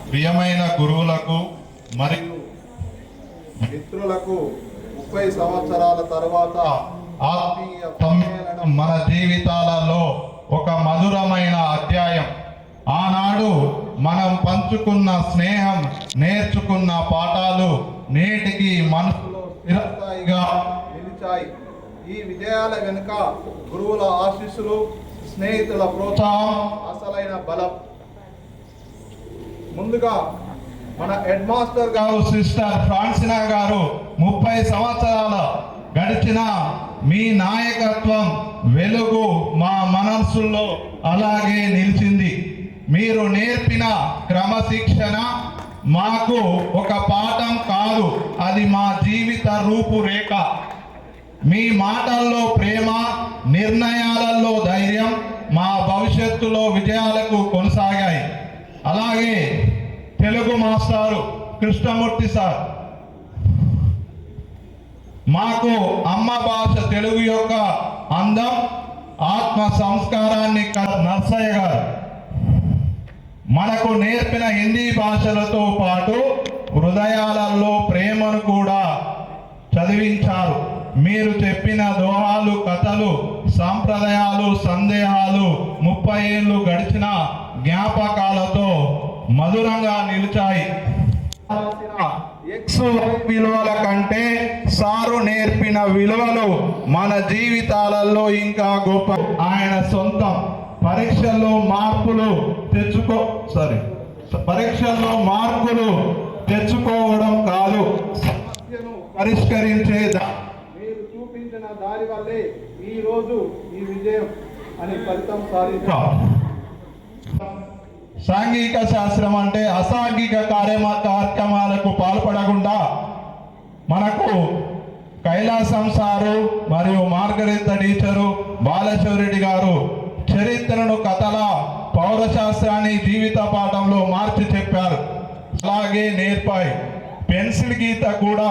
ప్రియమైన గురువులకు మరియు మిత్రులకు 30 సంవత్సరాల తర్వాత ఆత్మీయ సమ్మేళనం మన జీవితాలలో ఒక మధురమైన అధ్యాయం. ఆనాడు మనం పంచుకున్న స్నేహం, నేర్చుకున్న పాఠాలు నేటికి మనసులో స్థిరస్థాయిగా నిలిచాయి. ఈ విజయాల వెనుక గురువుల ఆశీస్సులు, స్నేహితుల ప్రోత్సాహం అసలైన బలం. ముందుగా మన హెడ్ మాస్టర్ గారు సిస్టర్ ఫ్రాన్సినా గారు 30 సంవత్సరాల గడిచిన మీ నాయకత్వం వెలుగు మా మనస్సుల్లో అలాగే నిలిచింది. మీరు నేర్పిన క్రమశిక్షణ మాకు ఒక పాఠం కాదు, అది మా జీవిత రూపురేఖ. మీ మాటల్లో ప్రేమ, నిర్ణయాలలో ధైర్యం మా భవిష్యత్తులో విజయాలకు కొనసాగాయి. అలాగే తెలుగు మాస్టారు కృష్ణమూర్తి సార్ మాకు అమ్మ భాష తెలుగు యొక్క అందం, ఆత్మ సంస్కారాన్ని నర్సయ్య గారు మనకు నేర్పిన హిందీ భాషలతో పాటు హృదయాలలో ప్రేమను కూడా చదివించారు. మీరు చెప్పిన దోహాలు, కథలు, సాంప్రదాయాలు, సందేహాలు 30 ఏళ్ళు గడిచిన జ్ఞాపకాలతో మధురంగా నిలిచాయి. విలువల కంటే సారు నేర్పిన విలువలు మన జీవితాలలో ఇంకా గొప్ప. ఆయన సొంతం పరీక్షల్లో మార్కులు తెచ్చుకోవడం కాదు, పరిష్కరించే మీరు చూపించిన దారి వల్లే ఈ రోజు ఈ విజయం అని ఫలితం సాధించాం. సాంఘిక శాస్త్రం అంటే అసాంఘిక కార్యక్రమాలకు పాల్పడకుండా మనకు కైలాసం సారు మరియు మార్గరెత్త టీచరు బాలశివరెడ్డి గారు చరిత్రను కథల, పౌరశాస్త్రాన్ని జీవిత పాఠంలో మార్చి చెప్పారు. అలాగే నేర్పాయి. పెన్సిల్ గీత కూడా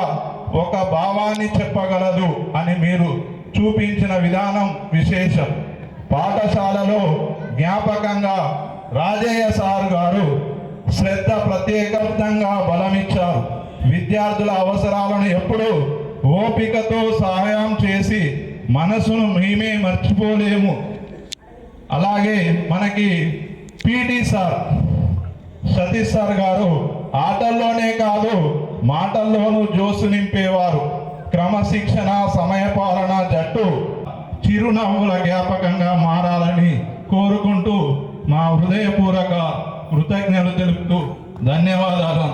ఒక భావాన్ని చెప్పగలదు అని మీరు చూపించిన విధానం విశేషం. పాఠశాలలో జ్ఞాపకంగా రాజయ్య సార్ గారు శ్రద్ధ ప్రత్యేకంగా బలమిచ్చారు. విద్యార్థుల అవసరాలను ఎప్పుడూ ఓపికతో సహాయం చేసి మనసును మేమే మర్చిపోలేము. అలాగే మనకి పీటీ సార్ సతీష్ సార్ గారు ఆటల్లోనే కాదు మాటల్లోనూ జోసు నింపేవారు. క్రమశిక్షణ, సమయపాలన జట్టు చిరునవ్వుల జ్ఞాపకంగా మారాలని కోరుకుంటూ మా హృదయపూర్వక కృతజ్ఞతలు తెలుపుతూ ధన్యవాదాలు.